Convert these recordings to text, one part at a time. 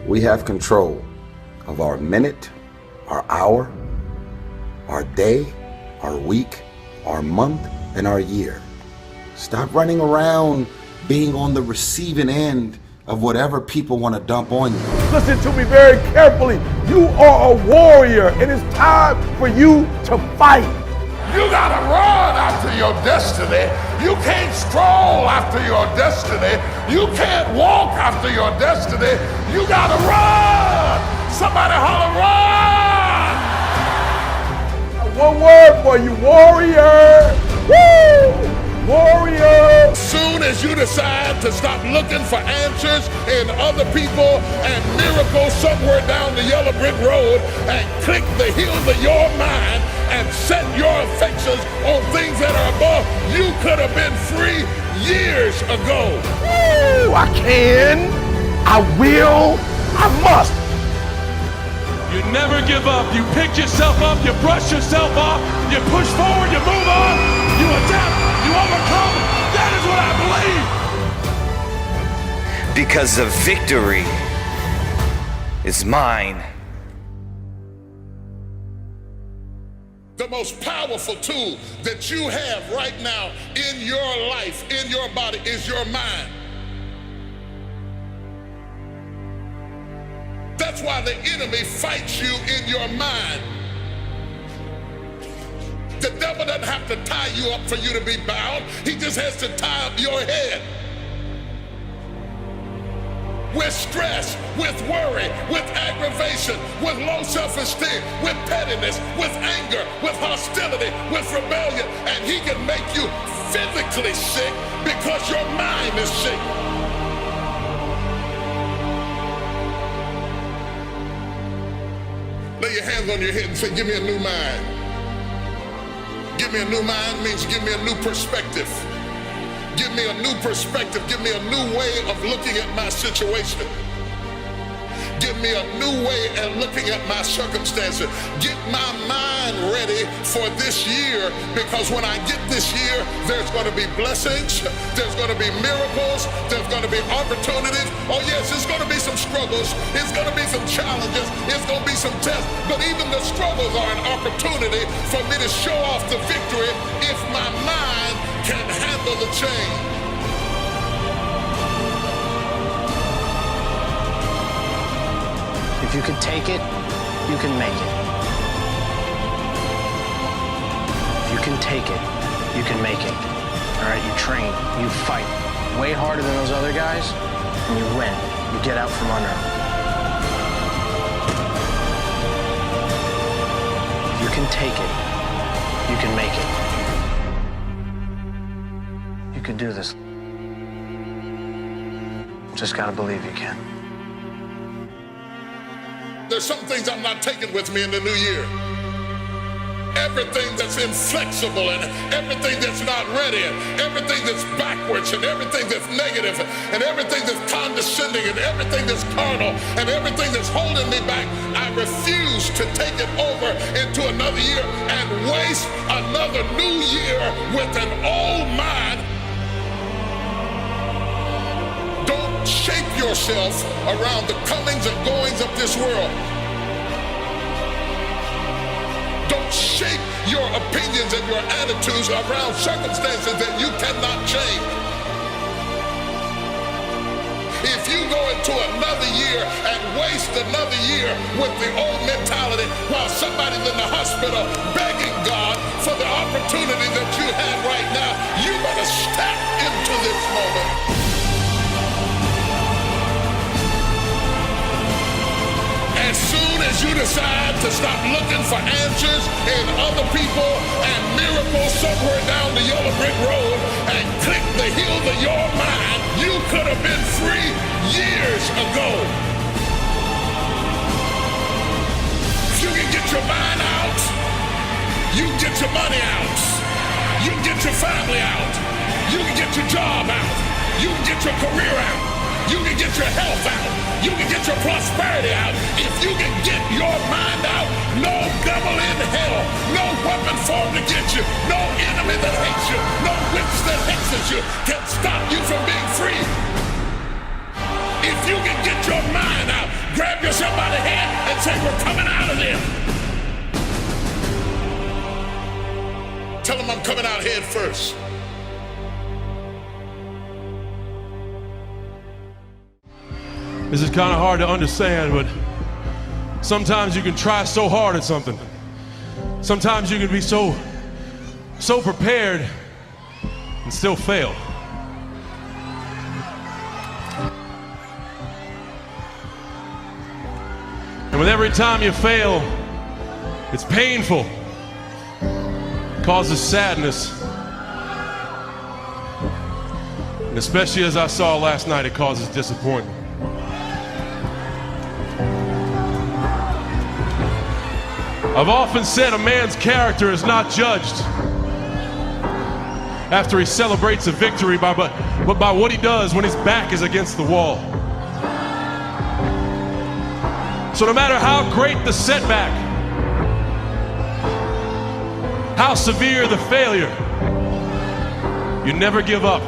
We have control of our minute, our hour, our day, our week, our month, and our year. Stop running around being on the receiving end of whatever people want to dump on you. Listen to me very carefully. You are a warrior. It is time for you to fight. You gotta run after your destiny. You can't stroll after your destiny. You can't walk after your destiny. You gotta run. Somebody holler, run. One word for you, warrior. Woo! Warrior. Soon as you decide to stop looking for answers in other people and miracles somewhere down the yellow brick road and click the heels of your mind and set your affections on things that are above, you could have been free years ago. Woo! I can, I will, I must. You never give up. You pick yourself up, you brush yourself off, you push forward, you move on, you adapt, you overcome. That is what I believe. Because the victory is mine. The most powerful tool that you have right now in your life, in your body, is your mind. That's why the enemy fights you in your mind. The devil doesn't have to tie you up for you to be bound. He just has to tie up your head. With stress, with worry, with aggravation, with low self-esteem, with pettiness, with anger, with hostility, with rebellion. And he can make you physically sick because your mind is sick. Lay your hands on your head and say, give me a new mind. Give me a new mind means give me a new perspective. Give me a new perspective. Give me a new way of looking at my situation. Give me a new way of looking at my circumstances. Get my mind ready for this year, because when I get this year, there's going to be blessings, there's going to be miracles, there's going to be opportunities. Oh yes, it's going to be some struggles, it's going to be some challenges, it's going to be some tests, but even the struggles are an opportunity for me to show off the victory if my mind can handle the change. If you can take it, you can make it. If you can take it, you can make it. All right, you train, you fight way harder than those other guys, and you win. You get out from under them. If you can take it, you can make it. You can do this. Just gotta believe you can. There's some things I'm not taking with me in the new year. Everything that's inflexible and everything that's not ready and everything that's backwards and everything that's negative and everything that's condescending and everything that's carnal and everything that's holding me back, I refuse to take it over into another year and waste another new year with an old mind. Don't shape yourself around the comings and goings of this world. Don't shape your opinions and your attitudes around circumstances that you cannot change. If you go into another year and waste another year with the old mentality while somebody's in the hospital begging God for the opportunity that you have right now, you better step into this moment. As soon as you decide to stop looking for answers in other people and miracles somewhere down the yellow brick road and click the heels of your mind, you could have been free years ago. If you can get your mind out, you can get your money out, you can get your family out, you can get your job out, you can get your career out, you can get your health out, you can get your prosperity out. If you can get your mind out, no devil in hell, no weapon formed against you, no enemy that hates you, no witch that hexes you can stop you from being free. If you can get your mind out, Grab yourself by the hand and say, we're coming out of there. Tell them I'm coming out head first. This is kind of hard to understand, but sometimes you can try so hard at something. Sometimes you can be so prepared and still fail. And with every time you fail, it's painful. It causes sadness. And especially as I saw last night, it causes disappointment. I've often said a man's character is not judged after he celebrates a victory, but by what he does when his back is against the wall. So no matter how great the setback, how severe the failure, you never give up.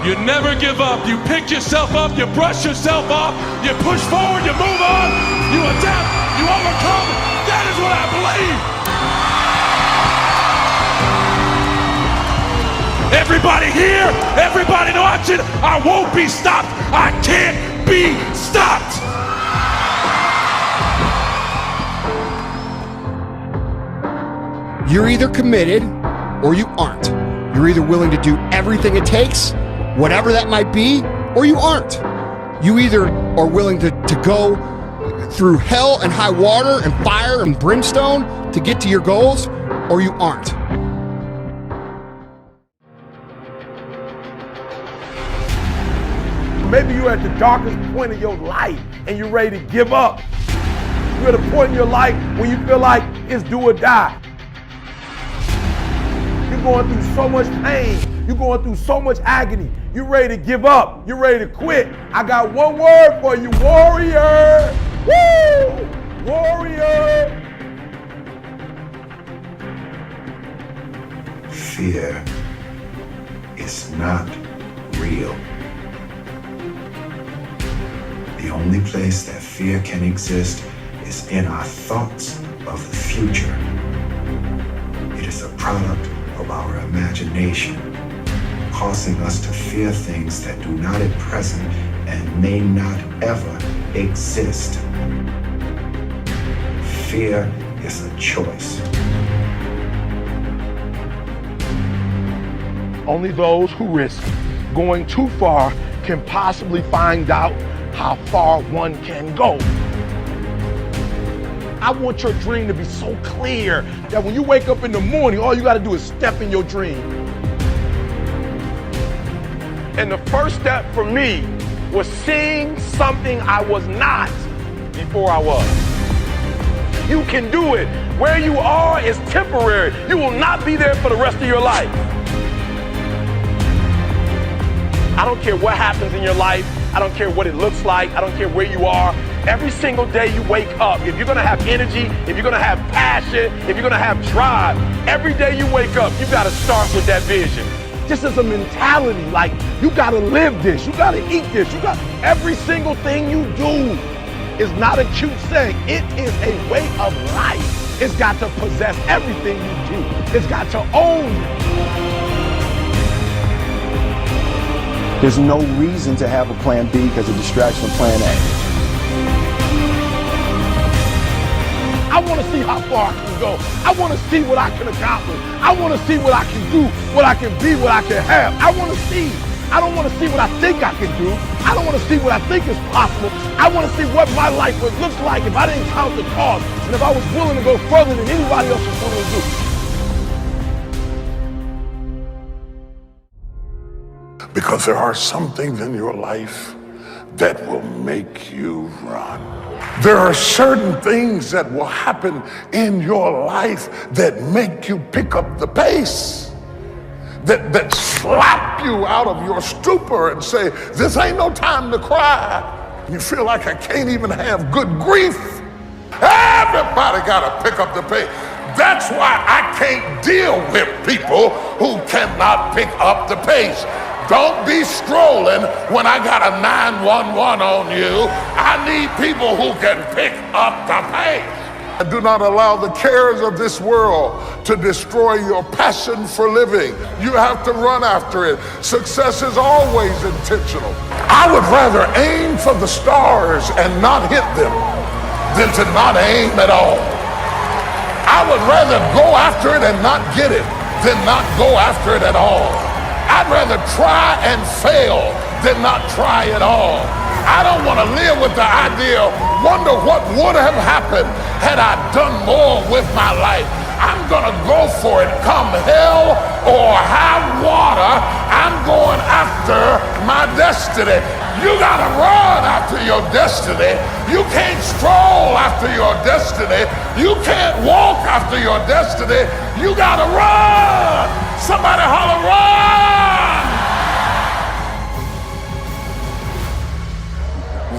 You never give up. You pick yourself up, you brush yourself off, you push forward, you move on, you adapt, you overcome. That is what I believe. Everybody here, everybody watching, I won't be stopped. I can't be stopped. You're either committed or you aren't. You're either willing to do everything it takes, whatever that might be, or you aren't. You either are willing to go through hell and high water and fire and brimstone to get to your goals, or you aren't. Maybe you're at the darkest point of your life and you're ready to give up. You're at a point in your life when you feel like it's do or die. You're going through so much pain. You're going through so much agony. You're ready to give up. You're ready to quit. I got one word for you, warrior. Woo! Warrior. Fear is not real. The only place that fear can exist is in our thoughts of the future. It is a product of our imagination, causing us to fear things that do not at present and may not ever exist. Fear is a choice. Only those who risk going too far can possibly find out how far one can go. I want your dream to be so clear that when you wake up in the morning, all you gotta do is step in your dream. And the first step for me was seeing something I was not before I was. You can do it. Where you are is temporary. You will not be there for the rest of your life. I don't care what happens in your life. I don't care what it looks like. I don't care where you are. Every single day you wake up, if you're gonna have energy, if you're gonna have passion, if you're gonna have drive, every day you wake up, you gotta start with that vision. This is a mentality, like you gotta live this, you gotta eat this, you got every single thing you do is not a cute saying. It is a way of life. It's got to possess everything you do. It's got to own you. There's no reason to have a plan B because of distraction of plan A. I want to see how far I can go. I want to see what I can accomplish. I want to see what I can do, what I can be, what I can have. I want to see. I don't want to see what I think I can do. I don't want to see what I think is possible. I want to see what my life would look like if I didn't count the cost and if I was willing to go further than anybody else was willing to do. Because there are some things in your life that will make you run. There are certain things that will happen in your life that make you pick up the pace, that slap you out of your stupor and say, this ain't no time to cry. You feel like I can't even have good grief. Everybody gotta pick up the pace. That's why I can't deal with people who cannot pick up the pace. Don't be strolling when I got a 911 on you. I need people who can pick up the pace. Do not allow the cares of this world to destroy your passion for living. You have to run after it. Success is always intentional. I would rather aim for the stars and not hit them than to not aim at all. I would rather go after it and not get it than not go after it at all. I'd rather try and fail than not try at all. I don't want to live with the idea, wonder what would have happened had I done more with my life. I'm going to go for it, come hell or high water. I'm going after my destiny. You got to run after your destiny. You can't stroll after your destiny. You can't walk after your destiny. You got to run. Somebody holler, run!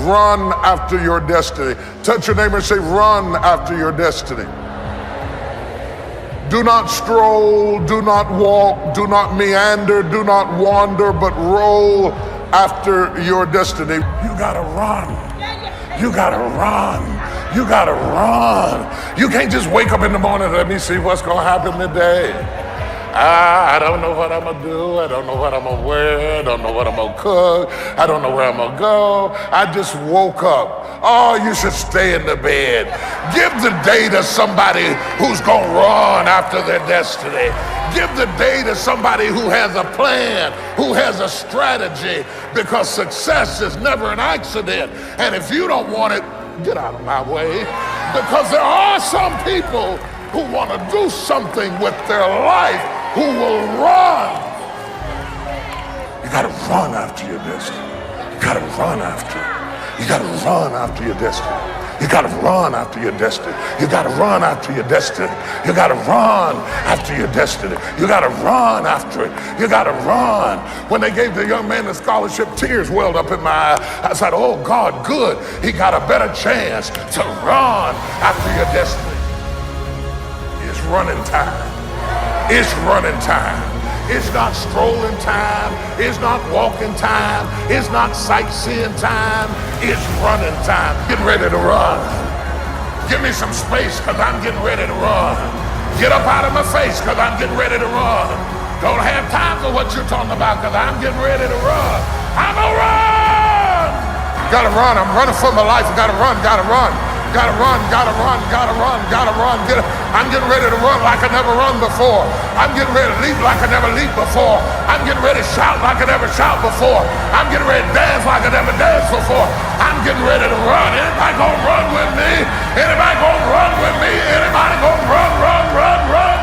Run after your destiny. Touch your neighbor and say, run after your destiny. Do not stroll, do not walk, do not meander, do not wander, but roll after your destiny. You gotta run. You gotta run. You gotta run. You can't just wake up in the morning and let me see what's gonna happen today. I don't know what I'm gonna do. I don't know what I'm gonna wear. I don't know what I'm gonna cook. I don't know where I'm gonna go. I just woke up. Oh, you should stay in the bed. Give the day to somebody who's gonna run after their destiny. Give the day to somebody who has a plan, who has a strategy, because success is never an accident. And if you don't want it, get out of my way. Because there are some people who want to do something with their life, who will run. You got to run after your destiny. You got to run after it. You got to run after your destiny. You got to run after your destiny. You got to run after your destiny. You got to run after your destiny. You got to run after it. You got to run. When they gave the young man the scholarship, tears welled up in my eyes. I said, oh God, good. He got a better chance to run after your destiny. It's running time. It's running time. It's not strolling time. It's not walking time. It's not sightseeing time. It's running time. Get ready to run. Give me some space because I'm getting ready to run. Get up out of my face because I'm getting ready to run. Don't have time for what you're talking about because I'm getting ready to run. I'm gonna run. Gotta run. I'm running for my life. Gotta run. Gotta run. Gotta run, gotta run, gotta run, gotta run. I'm getting ready to run like I never run before. I'm getting ready to leap like I never leaped before. I'm getting ready to shout like I never shout before. I'm getting ready to dance like I never danced before. I'm getting ready to run. Anybody gonna run with me? Anybody gonna run with me? Anybody gonna run, run, run, run?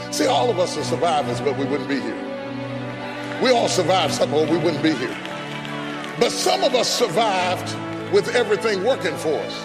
See, all of us are survivors, but we wouldn't be here. We all survived something, or we wouldn't be here. But some of us survived with everything working for us.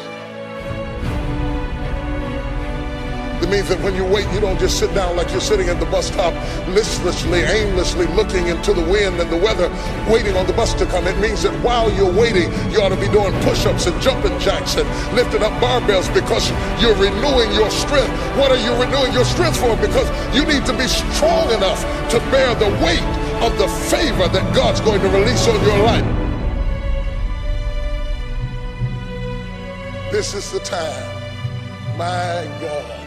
It means that when you wait, you don't just sit down like you're sitting at the bus stop listlessly, aimlessly looking into the wind and the weather, waiting on the bus to come. It means that while you're waiting, you ought to be doing push-ups and jumping jacks and lifting up barbells because you're renewing your strength. What are you renewing your strength for? Because you need to be strong enough to bear the weight of the favor that God's going to release on your life. This is the time. My God.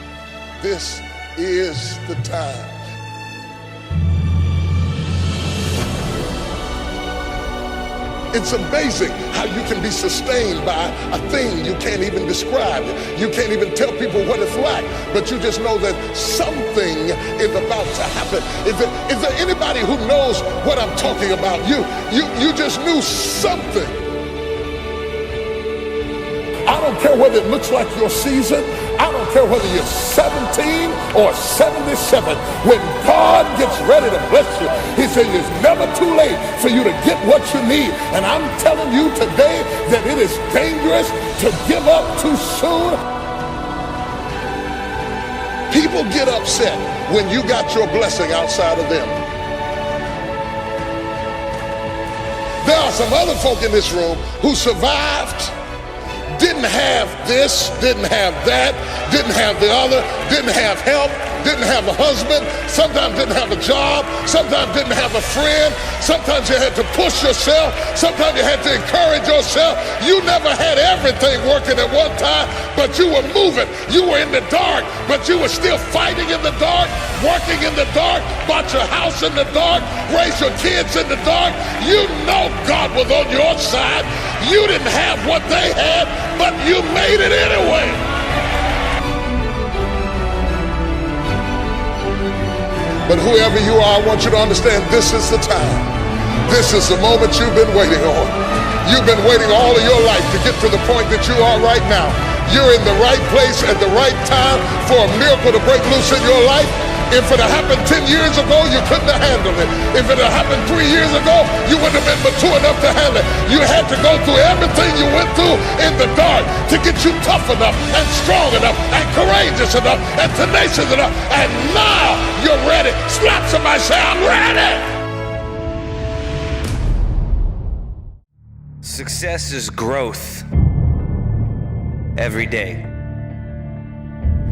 This is the time. It's amazing how you can be sustained by a thing you can't even describe. You can't even tell people what it's like, but you just know that something is about to happen. Is there anybody who knows what I'm talking about? You just knew something. I don't care whether it looks like your season. I don't care whether you're 17 or 77. When God gets ready to bless you, he says it's never too late for you to get what you need. And I'm telling you today that it is dangerous to give up too soon. People get upset when you got your blessing outside of them. There are some other folk in this room who survived didn't have this, didn't have that, didn't have the other, didn't have help, didn't have a husband, sometimes didn't have a job, sometimes didn't have a friend, sometimes you had to push yourself, sometimes you had to encourage yourself. You never had everything working at one time, but you were moving. You were in the dark, but you were still fighting in the dark, working in the dark, bought your house in the dark, raised your kids in the dark. You know God was on your side. You didn't have what they had, but you made it anyway. But whoever you are, I want you to understand this is the time. This is the moment you've been waiting on. You've been waiting all of your life to get to the point that you are right now. You're in the right place at the right time for a miracle to break loose in your life. If it had happened 10 years ago, you couldn't have handled it. If it had happened 3 years ago, you wouldn't have been mature enough to handle it. You had to go through everything you went through in the dark to get you tough enough and strong enough and courageous enough and tenacious enough. And now you're ready. Slap somebody, say, I'm ready. Success is growth every day.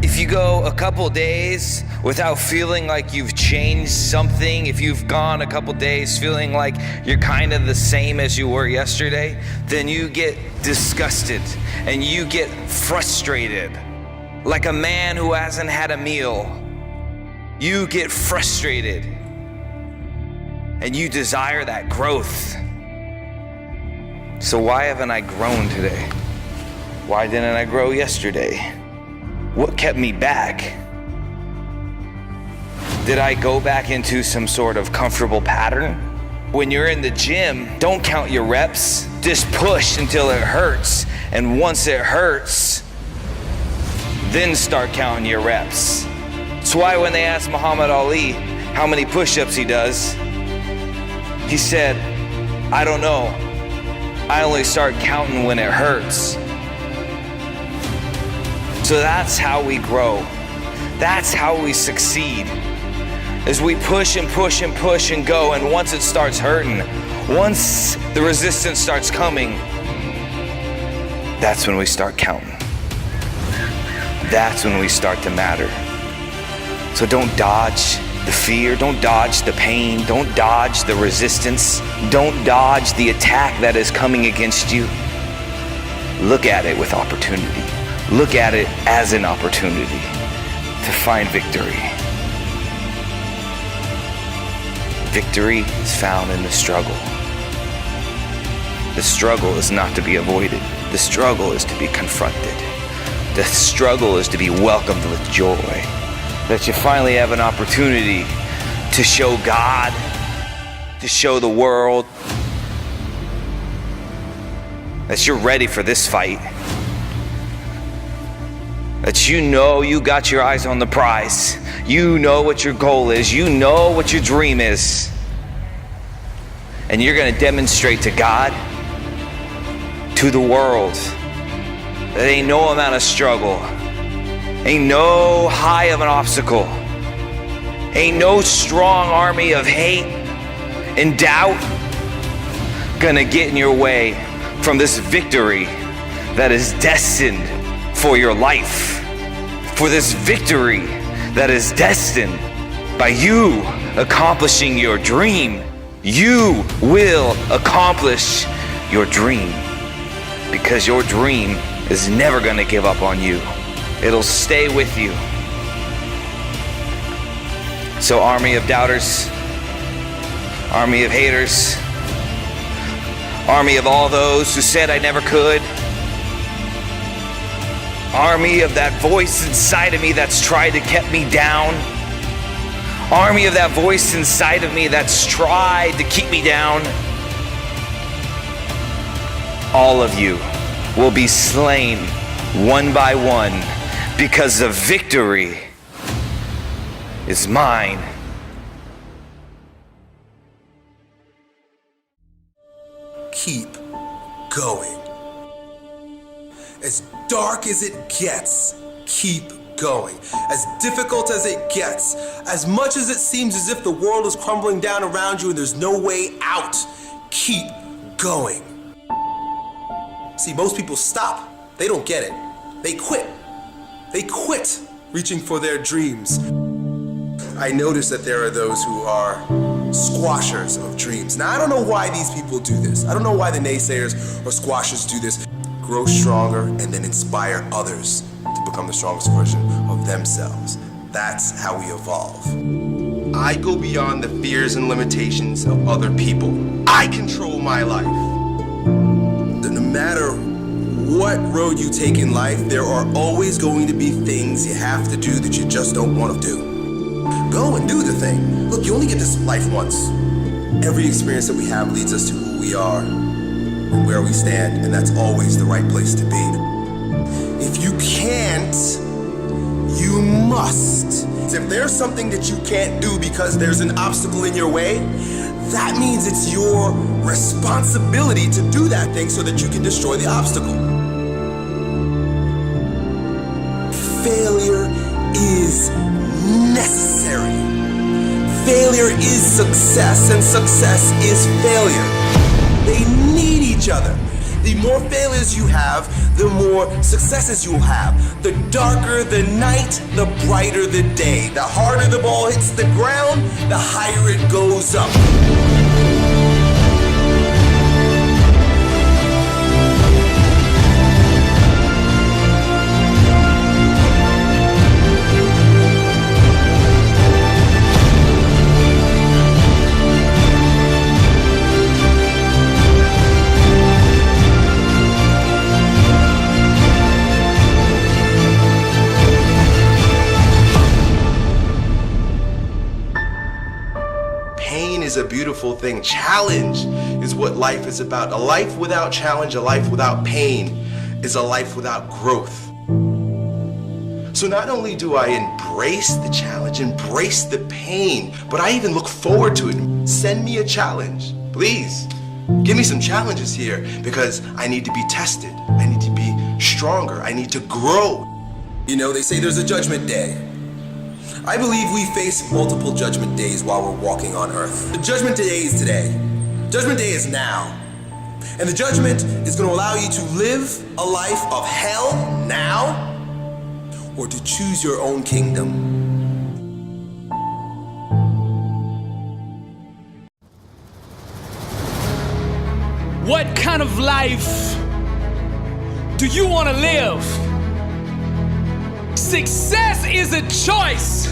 If you go a couple days without feeling like you've changed something, if you've gone a couple days feeling like you're kind of the same as you were yesterday, then you get disgusted and you get frustrated. Like a man who hasn't had a meal, you get frustrated and you desire that growth. So why haven't I grown today? Why didn't I grow yesterday? What kept me back? Did I go back into some sort of comfortable pattern? When you're in the gym, don't count your reps. Just push until it hurts. And once it hurts, then start counting your reps. That's why when they asked Muhammad Ali how many push-ups he does, he said, I don't know. I only start counting when it hurts. So that's how we grow. That's how we succeed. As we push and push and push and go, and once it starts hurting, once the resistance starts coming, that's when we start counting. That's when we start to matter. So don't dodge the fear, don't dodge the pain, don't dodge the resistance, don't dodge the attack that is coming against you. Look at it with opportunity. Look at it as an opportunity to find victory. Victory is found in the struggle. The struggle is not to be avoided. The struggle is to be confronted. The struggle is to be welcomed with joy. That you finally have an opportunity to show God, to show the world that you're ready for this fight. That you know you got your eyes on the prize. You know what your goal is. You know what your dream is. And you're going to demonstrate to God, to the world, that ain't no amount of struggle, ain't no high of an obstacle, ain't no strong army of hate and doubt gonna get in your way from this victory that is destined for your life, for this victory that is destined by you accomplishing your dream. You will accomplish your dream because your dream is never going to give up on you. It'll stay with you. So army of doubters, army of haters, army of all those who said I never could, army of that voice inside of me that's tried to keep me down, army of that voice inside of me that's tried to keep me down, all of you will be slain one by one because the victory is mine. Keep going. As dark as it gets, keep going. As difficult as it gets, as much as it seems as if the world is crumbling down around you and there's no way out, keep going. See, most people stop They don't get it. They quit. They quit reaching for their dreams. I notice that there are those who are squashers of dreams. Now, I don't know why these people do this. I don't know why the naysayers or squashers do this. Grow stronger and then inspire others to become the strongest version of themselves. That's how we evolve. I go beyond the fears and limitations of other people. I control my life. No matter what road you take in life, there are always going to be things you have to do that you just don't want to do. Go and do the thing. Look, you only get this life once. Every experience that we have leads us to who we are and where we stand, and that's always the right place to be. If you can't, you must. If there's something that you can't do because there's an obstacle in your way, that means it's your responsibility to do that thing so that you can destroy the obstacle. Failure is necessary. Failure is success, and success is failure. They need each other. The more failures you have, the more successes you'll have. The darker the night, the brighter the day. The harder the ball hits the ground, the higher it goes up. Is a beautiful thing. Challenge is what life is about. A life without challenge, a life without pain, is a life without growth. So not only do I embrace the challenge, embrace the pain, but I even look forward to it. Send me a challenge, please. Give me some challenges here, because I need to be tested. I need to be stronger. I need to grow. You know, they say there's a judgment day. I believe we face multiple judgment days while we're walking on earth. The judgment day is today. Judgment day is now. And the judgment is going to allow you to live a life of hell now, or to choose your own kingdom. What kind of life do you want to live? Success is a choice.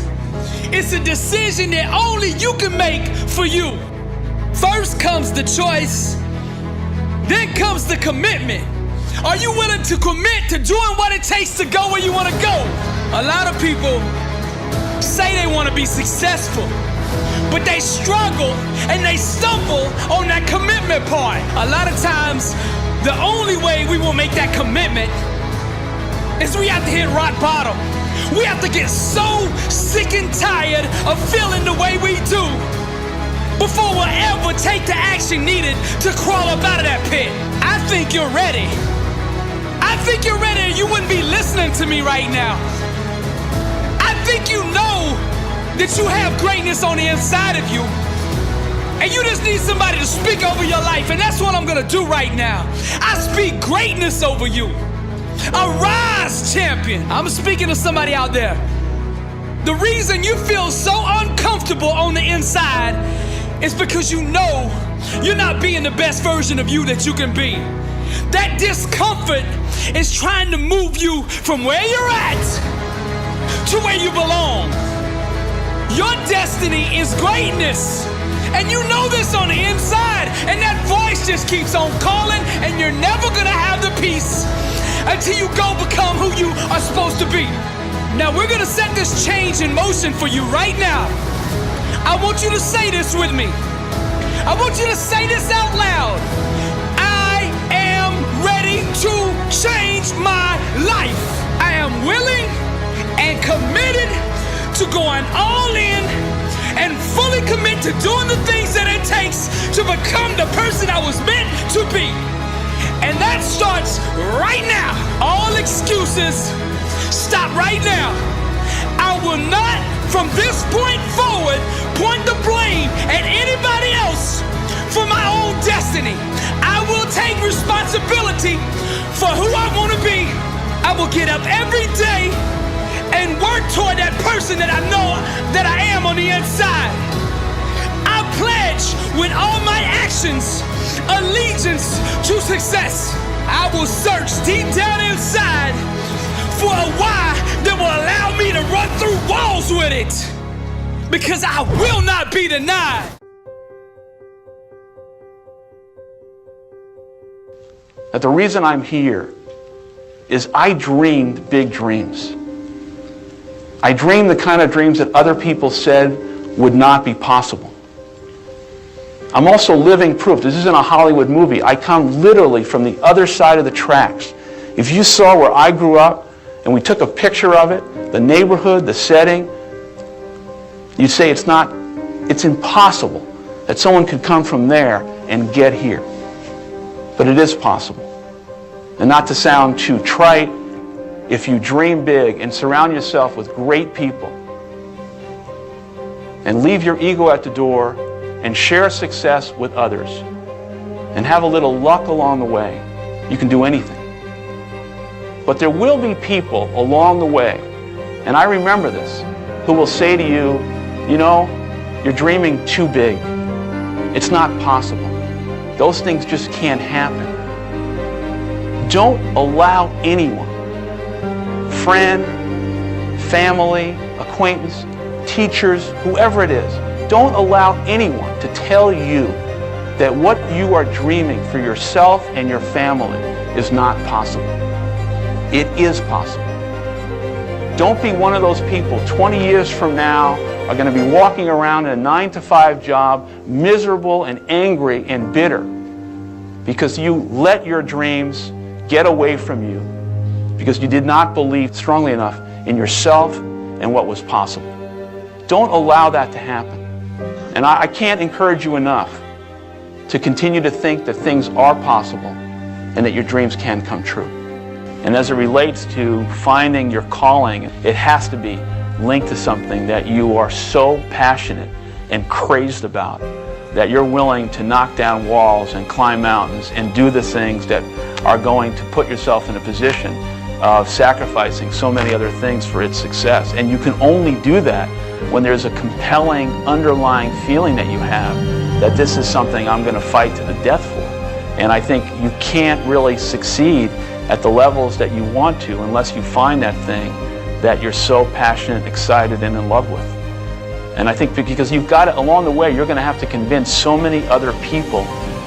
It's a decision that only you can make for you. First comes the choice, then comes the commitment. Are you willing to commit to doing what it takes to go where you want to go? A lot of people say they want to be successful, but they struggle and they stumble on that commitment part. A lot of times, the only way we will make that commitment is we have to hit rock bottom. We have to get so sick and tired of feeling the way we do before we'll ever take the action needed to crawl up out of that pit. I think you're ready. I think you're ready, or you wouldn't be listening to me right now. I think you know that you have greatness on the inside of you, and you just need somebody to speak over your life, and that's what I'm gonna do right now. I speak greatness over you. Arise, champion. I'm speaking to somebody out there. The reason you feel so uncomfortable on the inside is because you know you're not being the best version of you that you can be. That discomfort is trying to move you from where you're at to where you belong. Your destiny is greatness, and you know this on the inside, and that voice just keeps on calling, and you're never gonna have the peace until you go become who you are supposed to be. Now we're gonna set this change in motion for you right now. I want you to say this with me. I want you to say this out loud. I am ready to change my life. I am willing and committed to going all in and fully commit to doing the things that it takes to become the person I was meant to be. And that starts right now. All excuses, stop right now. I will not, from this point forward, point the blame at anybody else for my own destiny. I will take responsibility for who I want to be. I will get up every day and work toward that person that I know that I am on the inside. I pledge with all my actions allegiance to success. I will search deep down inside for a why that will allow me to run through walls with it, because I will not be denied. That the reason I'm here is I dreamed big dreams. I dreamed the kind of dreams that other people said would not be possible. I'm also living proof. This isn't a Hollywood movie. I come literally from the other side of the tracks. If you saw where I grew up and we took a picture of it, the neighborhood, the setting, you'd say it's impossible that someone could come from there and get here. But it is possible. And not to sound too trite, if you dream big and surround yourself with great people and leave your ego at the door and share success with others and have a little luck along the way, you can do anything. But there will be people along the way, and I remember this, who will say to you, you know, you're dreaming too big. It's not possible. Those things just can't happen. Don't allow anyone, friend, family, acquaintance, teachers, whoever it is, don't allow anyone to tell you that what you are dreaming for yourself and your family is not possible. It is possible. Don't be one of those people 20 years from now are going to be walking around in a 9-to-5 job, miserable and angry and bitter because you let your dreams get away from you because you did not believe strongly enough in yourself and what was possible. Don't allow that to happen. And I can't encourage you enough to continue to think that things are possible and that your dreams can come true. And as it relates to finding your calling, it has to be linked to something that you are so passionate and crazed about that you're willing to knock down walls and climb mountains and do the things that are going to put yourself in a position of sacrificing so many other things for its success. And you can only do that when there's a compelling underlying feeling that you have that this is something I'm going to fight to the death for. And I think you can't really succeed at the levels that you want to unless you find that thing that you're so passionate, excited, and in love with. And I think because you've got it along the way, you're going to have to convince so many other people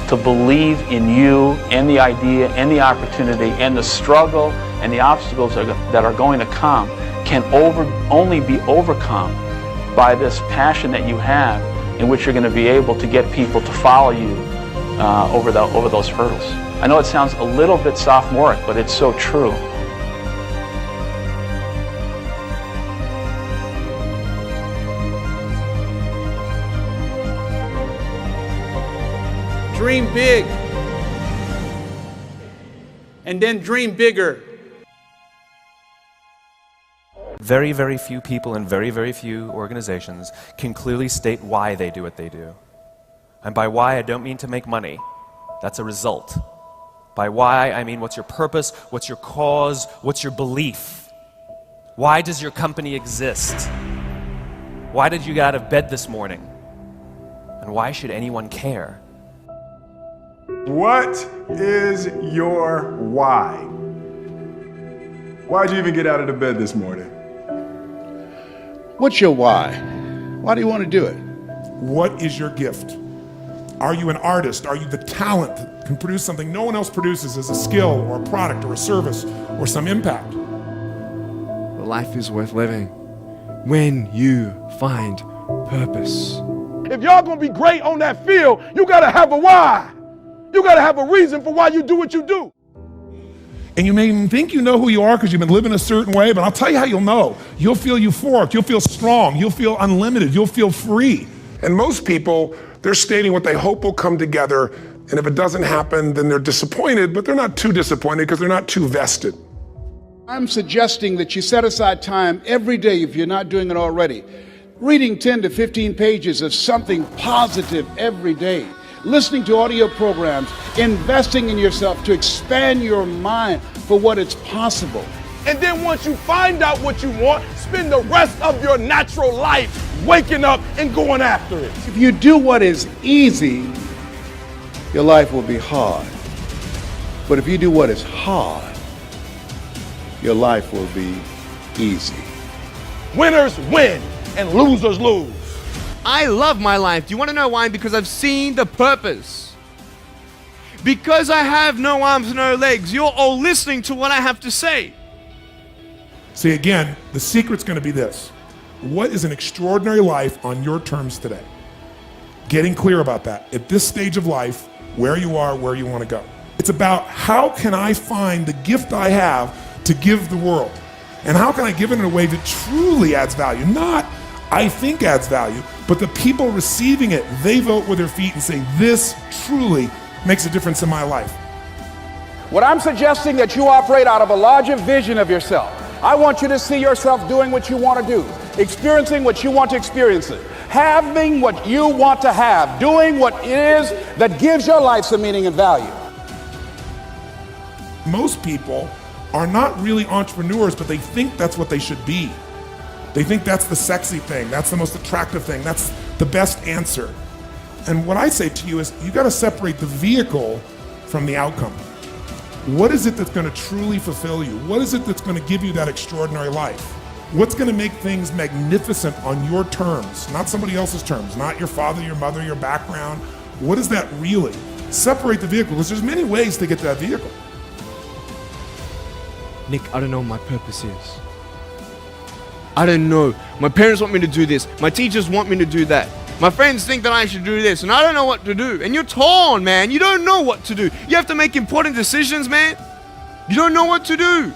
to believe in you and the idea and the opportunity, and the struggle and the obstacles that are going to come can only be overcome by this passion that you have, in which you're going to be able to get people to follow you over those hurdles. I know it sounds a little bit sophomoric, but it's so true. Dream big, and then dream bigger. Very, very few people in very, very few organizations can clearly state why they do what they do. And by why, I don't mean to make money. That's a result. By why, I mean what's your purpose, what's your cause, what's your belief? Why does your company exist? Why did you get out of bed this morning? And why should anyone care? What is your why? Why'd you even get out of the bed this morning? What's your why? Why do you want to do it? What is your gift? Are you an artist? Are you the talent that can produce something no one else produces as a skill or a product or a service or some impact? Life is worth living when you find purpose. If y'all gonna be great on that field, you gotta have a why. You gotta have a reason for why you do what you do. And you may even think you know who you are because you've been living a certain way, but I'll tell you how you'll know. You'll feel euphoric, you'll feel strong, you'll feel unlimited, you'll feel free. And most people, they're stating what they hope will come together, and if it doesn't happen, then they're disappointed, but they're not too disappointed because they're not too vested. I'm suggesting that you set aside time every day, if you're not doing it already, reading 10 to 15 pages of something positive every day. listening to audio programs, investing in yourself to expand your mind for what is possible. And then once you find out what you want, spend the rest of your natural life waking up and going after it. If you do what is easy, your life will be hard. But if you do what is hard, your life will be easy. Winners win and losers lose. I love my life. Do you want to know why? Because I've seen the purpose. Because I have no arms, no legs, you're all listening to what I have to say. See, again, the secret's going to be this. What is an extraordinary life on your terms today? Getting clear about that. At this stage of life, where you are, where you want to go. It's about how can I find the gift I have to give the world? And how can I give it in a way that truly adds value? Not, I think adds value, but the people receiving it, they vote with their feet and say, this truly makes a difference in my life. What I'm suggesting that you operate out of a larger vision of yourself. I want you to see yourself doing what you want to do, experiencing what you want to experience, having what you want to have, doing what it is that gives your life some meaning and value. Most people are not really entrepreneurs, but they think that's what they should be. They think that's the sexy thing, that's the most attractive thing, that's the best answer. And what I say to you is, you got to separate the vehicle from the outcome. What is it that's going to truly fulfill you? What is it that's going to give you that extraordinary life? What's going to make things magnificent on your terms, not somebody else's terms, not your father, your mother, your background? What is that really? Separate the vehicle, because there's many ways to get to that vehicle. Nick, I don't know what my purpose is. I don't know. My parents want me to do this. My teachers want me to do that. My friends think that I should do this, and I don't know what to do. And you're torn, man. You don't know what to do. You have to make important decisions, man. You don't know what to do.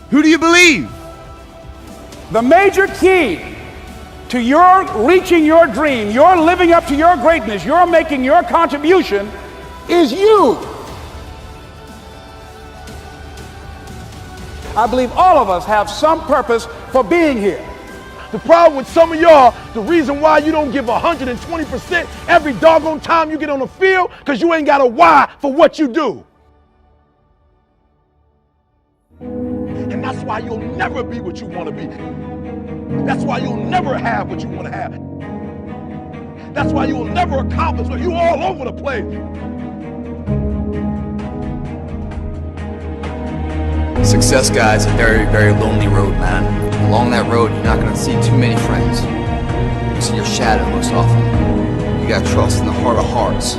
Who do you believe? The major key to your reaching your dream, your living up to your greatness, your making your contribution is you. I believe all of us have some purpose for being here. The problem with some of y'all, the reason why you don't give 120% every doggone time you get on the field, because you ain't got a why for what you do. And that's why you'll never be what you want to be. That's why you'll never have what you want to have. That's why you'll never accomplish what you're all over the place. Success, guys, a very, very lonely road, man. Along that road, you're not gonna see too many friends. You see your shadow most often. You gotta trust in the heart of hearts.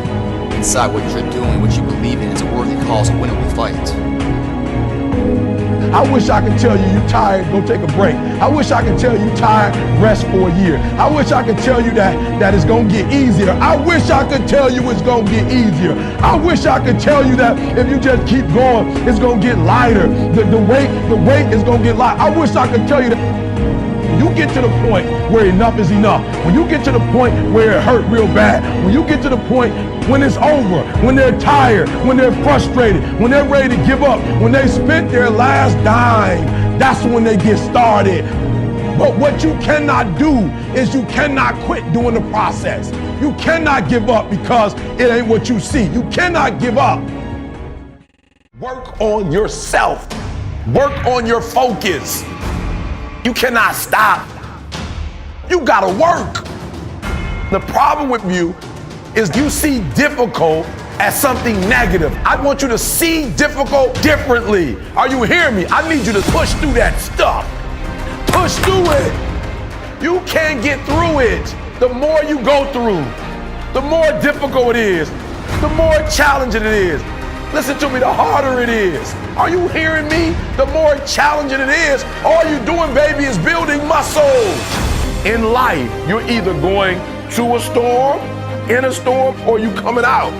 Inside what you're doing, what you believe in, is a worthy cause, a winnable fight. I wish I could tell you you're tired, go take a break. I wish I could tell you you're tired, rest for a year. I wish I could tell you that it's gonna get easier. I wish I could tell you it's gonna get easier. I wish I could tell you that if you just keep going, it's gonna get lighter. The weight is gonna get light. I wish I could tell you that. You get to the point where enough is enough. When you get to the point where it hurt real bad, when you get to the point when it's over, when they're tired, when they're frustrated, when they're ready to give up, when they spent their last dime, that's when they get started. But what you cannot do is you cannot quit doing the process. You cannot give up because it ain't what you see. You cannot give up. Work on yourself. Work on your focus. You cannot stop. You gotta work. The problem with you is you see difficult as something negative. I want you to see difficult differently. Are you hearing me? I need you to push through that stuff. Push through it. You can't get through it. The more you go through, the more difficult it is, the more challenging it is. Listen to me, the harder it is. Are you hearing me? The more challenging it is. All you're doing, baby, is building muscle. In life, you're either going to a storm, in a storm, or you coming out.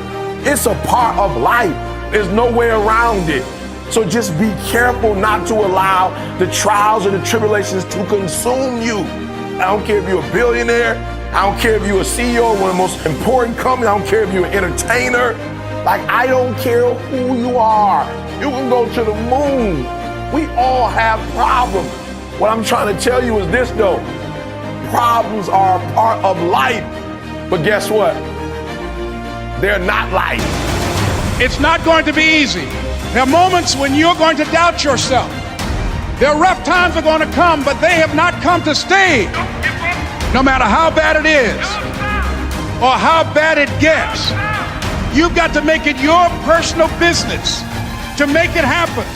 It's a part of life. There's no way around it. So just be careful not to allow the trials or the tribulations to consume you. I don't care if you're a billionaire. I don't care if you're a CEO of one of the most important companies. I don't care if you're an entertainer. Like, I don't care who you are. You can go to the moon. We all have problems. What I'm trying to tell you is this, though. Problems are a part of life. But guess what? They're not life. It's not going to be easy. There are moments when you're going to doubt yourself. There are rough times are going to come, but they have not come to stay. No matter how bad it is or how bad it gets, you've got to make it your personal business to make it happen.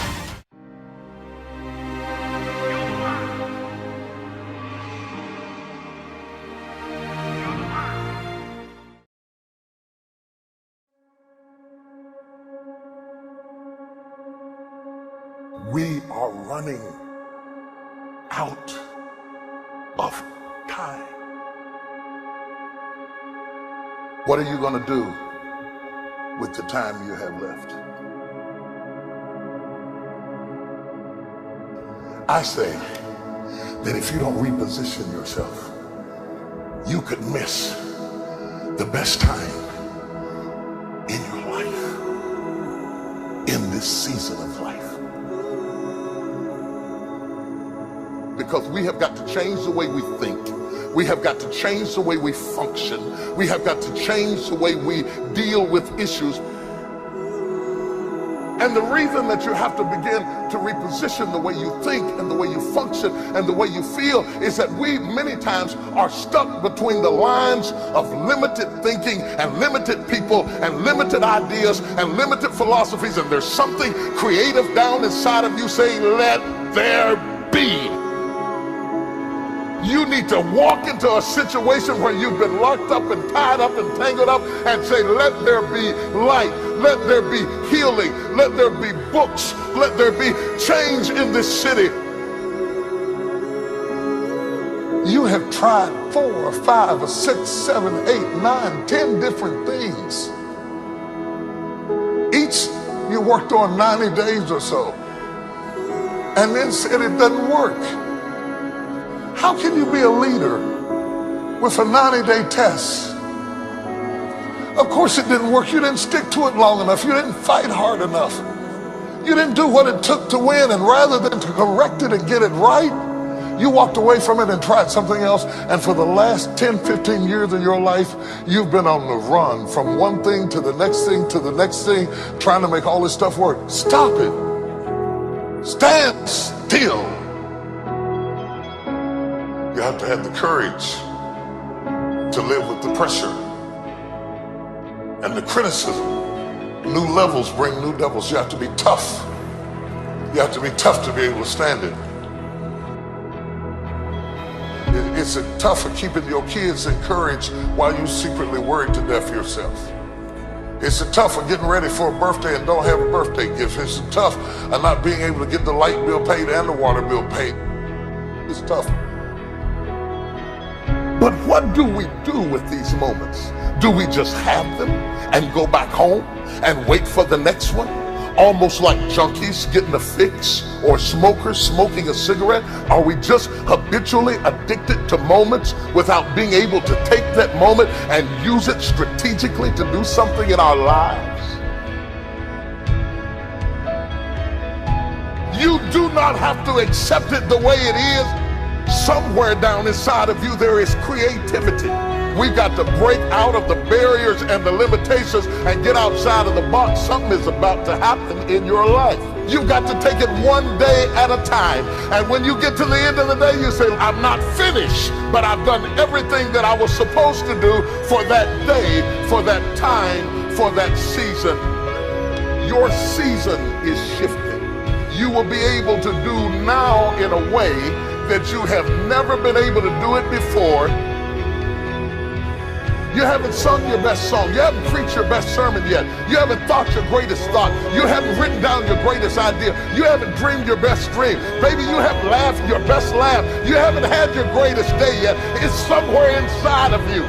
We are running out of time. What are you going to do with the time you have left? I say that if you don't reposition yourself, you could miss the best time in your life, in this season of life. Because we have got to change the way we think. We have got to change the way we function. We have got to change the way we deal with issues. And the reason that you have to begin to reposition the way you think and the way you function and the way you feel is that we many times are stuck between the lines of limited thinking and limited people and limited ideas and limited philosophies, and there's something creative down inside of you saying, let there be. You need to walk into a situation where you've been locked up and tied up and tangled up and say, let there be light, let there be healing, let there be books, let there be change in this city. You have tried 4 or 5 or 6, 7, 8, 9, 10 different things. Each you worked on 90 days or so and then said it doesn't work. How can you be a leader with a 90-day test? Of course it didn't work. You didn't stick to it long enough. You didn't fight hard enough. You didn't do what it took to win, and rather than to correct it and get it right, you walked away from it and tried something else. And for the last 10, 15 years of your life, you've been on the run from one thing to the next thing to the next thing, trying to make all this stuff work. Stop it. Stand still. You have to have the courage to live with the pressure and the criticism. New levels bring new devils. You have to be tough. You have to be tough to be able to stand it. It's tough for keeping your kids encouraged while you secretly worried to death yourself. It's tough for getting ready for a birthday and don't have a birthday gift. It's tough of not being able to get the light bill paid and the water bill paid. It's tough. But what do we do with these moments? Do we just have them and go back home and wait for the next one? Almost like junkies getting a fix or smokers smoking a cigarette? Are we just habitually addicted to moments without being able to take that moment and use it strategically to do something in our lives? You do not have to accept it the way it is. Somewhere down inside of you there is creativity. We've got to break out of the barriers and the limitations and get outside of the box. Something is about to happen in your life. You've got to take it one day at a time. And when you get to the end of the day, you say, I'm not finished, but I've done everything that I was supposed to do for that day, for that time, for that season. Your season is shifting. You will be able to do now in a way that you have never been able to do it before. You haven't sung your best song. You haven't preached your best sermon yet. You haven't thought your greatest thought. You haven't written down your greatest idea. You haven't dreamed your best dream. Maybe you haven't laughed your best laugh. You haven't had your greatest day yet. It's somewhere inside of you.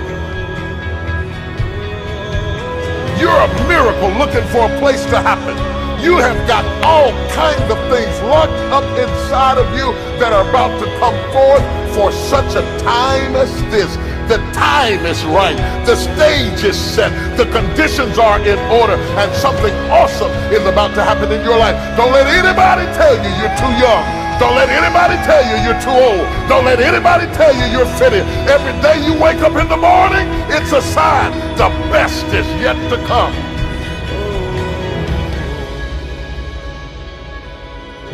You're a miracle looking for a place to happen. You have got all kinds of things locked up inside of you that are about to come forth for such a time as this. The time is right. The stage is set. The conditions are in order, and something awesome is about to happen in your life. Don't let anybody tell you you're too young Don't let anybody tell you you're too old. Don't let anybody tell you you're fitted. Every day you wake up in the morning, it's a sign the best is yet to come.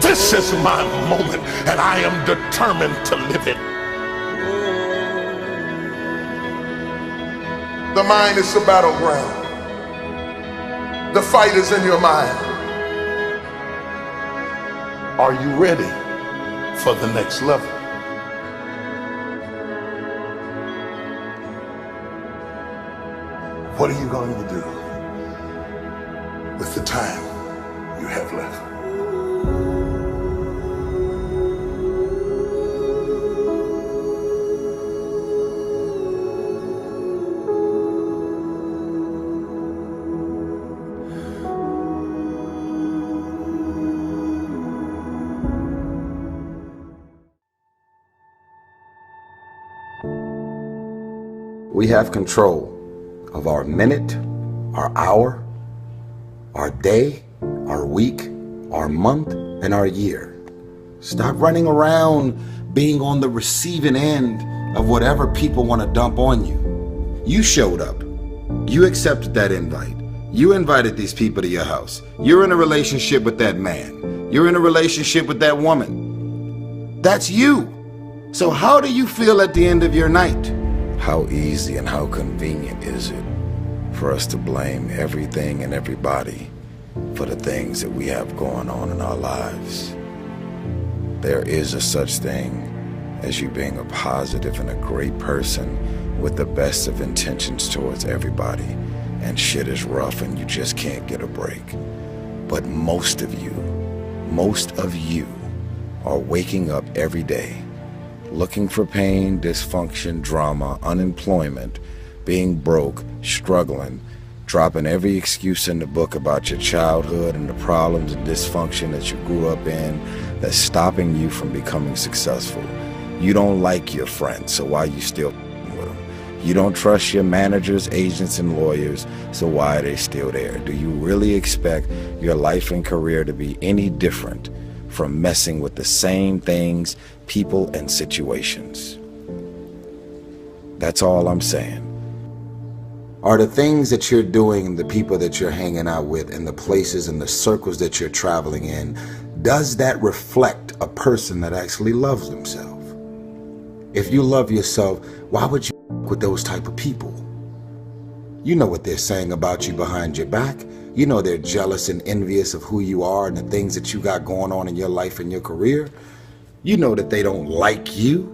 This is my moment, and I am determined to live it. The mind is the battleground. The fight is in your mind. Are you ready for the next level? What are you going to do with the time you have left? We have control of our minute, our hour, our day, our week, our month, and our year. Stop running around being on the receiving end of whatever people want to dump on you. You showed up. You accepted that invite. You invited these people to your house. You're in a relationship with that man. You're in a relationship with that woman. That's you. So how do you feel at the end of your night? How easy and how convenient is it for us to blame everything and everybody for the things that we have going on in our lives? There is a such thing as you being a positive and a great person with the best of intentions towards everybody, and shit is rough and you just can't get a break. But most of you are waking up every day looking for pain, dysfunction, drama, unemployment, being broke, struggling, dropping every excuse in the book about your childhood and the problems and dysfunction that you grew up in that's stopping you from becoming successful. You don't like your friends, so why are you still with them? You don't trust your managers, agents, and lawyers, so why are they still there? Do you really expect your life and career to be any different from messing with the same things, people, and situations? That's all I'm saying. Are the things that you're doing and the people that you're hanging out with and the places and the circles that you're traveling in, does that reflect a person that actually loves themselves? If you love yourself, why would you with those type of people? You know what they're saying about you behind your back. You know they're jealous and envious of who you are and the things that you got going on in your life and your career. You know that they don't like you.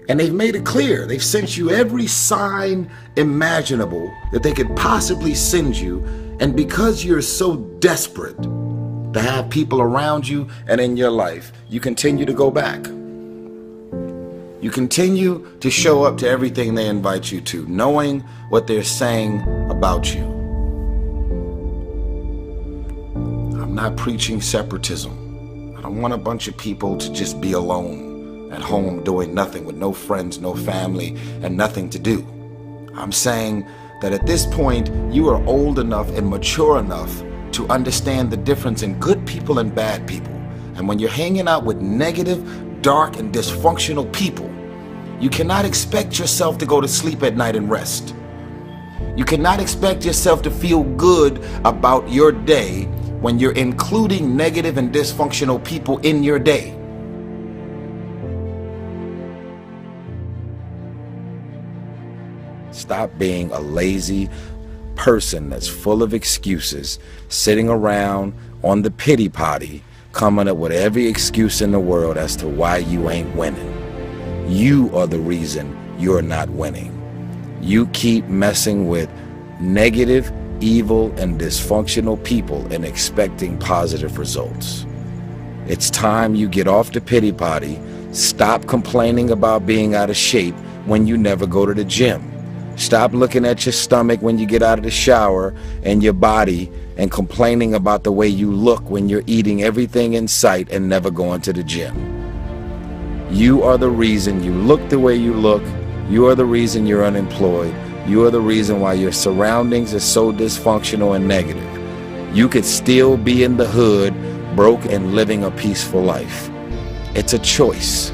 And they've made it clear. They've sent you every sign imaginable that they could possibly send you. And because you're so desperate to have people around you and in your life, you continue to go back. You continue to show up to everything they invite you to, knowing what they're saying about you. I'm not preaching separatism. I don't want a bunch of people to just be alone at home doing nothing with no friends, no family, and nothing to do. I'm saying that at this point, you are old enough and mature enough to understand the difference in good people and bad people. And when you're hanging out with negative, dark, and dysfunctional people, you cannot expect yourself to go to sleep at night and rest. You cannot expect yourself to feel good about your day when you're including negative and dysfunctional people in your day. Stop being a lazy person that's full of excuses, sitting around on the pity potty, coming up with every excuse in the world as to why you ain't winning. You are the reason you're not winning. You keep messing with negative, evil, and dysfunctional people and expecting positive results. It's time you get off the pity potty, stop complaining about being out of shape when you never go to the gym. Stop looking at your stomach when you get out of the shower and your body and complaining about the way you look when you're eating everything in sight and never going to the gym. You are the reason you look the way you look. You are the reason you're unemployed. You are the reason why your surroundings are so dysfunctional and negative. You could still be in the hood broke and living a peaceful life. It's a choice.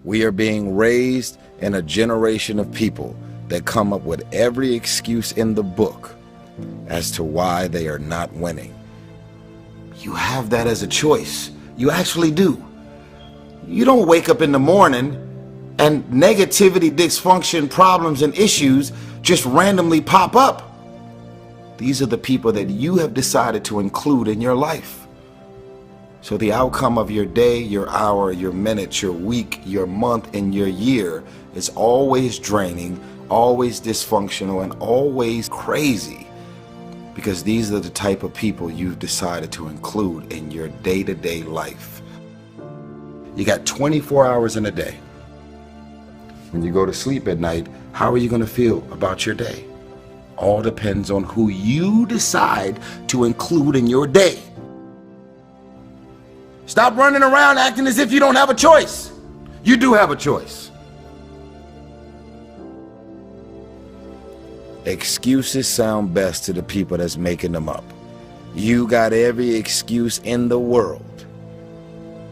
We are being raised in a generation of people that come up with every excuse in the book as to why they are not winning. You have that as a choice. You actually do. You don't wake up in the morning and negativity, dysfunction, problems, and issues just randomly pop up. These are the people that you have decided to include in your life. So the outcome of your day, your hour, your minute, your week, your month, and your year is always draining, always dysfunctional, and always crazy. Because these are the type of people you've decided to include in your day-to-day life. You got 24 hours in a day. When you go to sleep at night, how are you going to feel about your day? All depends on who you decide to include in your day. Stop running around acting as if you don't have a choice. You do have a choice. Excuses sound best to the people that's making them up. You got every excuse in the world.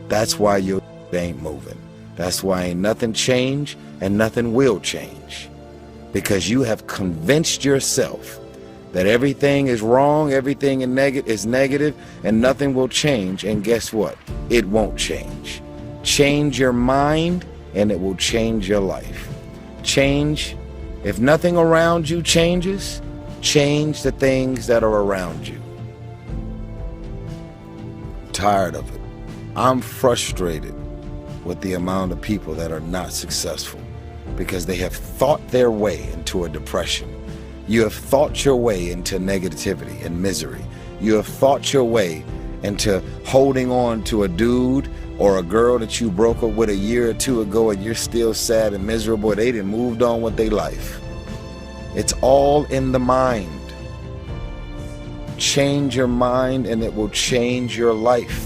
That's why your ain't moving. That's why ain't nothing changed and nothing will change. Because you have convinced yourself that everything is wrong, everything is negative, and nothing will change. And guess what? It won't change. Change your mind and it will change your life. Change. If nothing around you changes, change the things that are around you. Tired of it. I'm frustrated with the amount of people that are not successful because they have thought their way into a depression. You have thought your way into negativity and misery. You have thought your way into holding on to a dude or a girl that you broke up with a year or two ago and you're still sad and miserable. They done moved on with their life. It's all in the mind. Change your mind and it will change your life.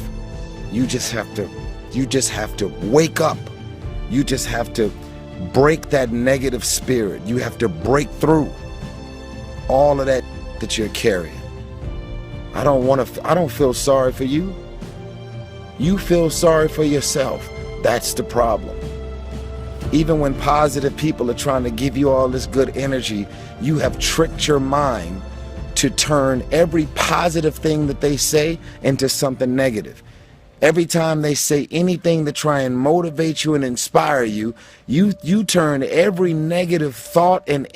You just have to wake up. You just have to break that negative spirit. You have to break through all of that you're carrying. I don't feel sorry for you. You feel sorry for yourself. That's the problem. Even when positive people are trying to give you all this good energy, you have tricked your mind to turn every positive thing that they say into something negative. Every time they say anything to try and motivate you and inspire you, you turn every negative thought and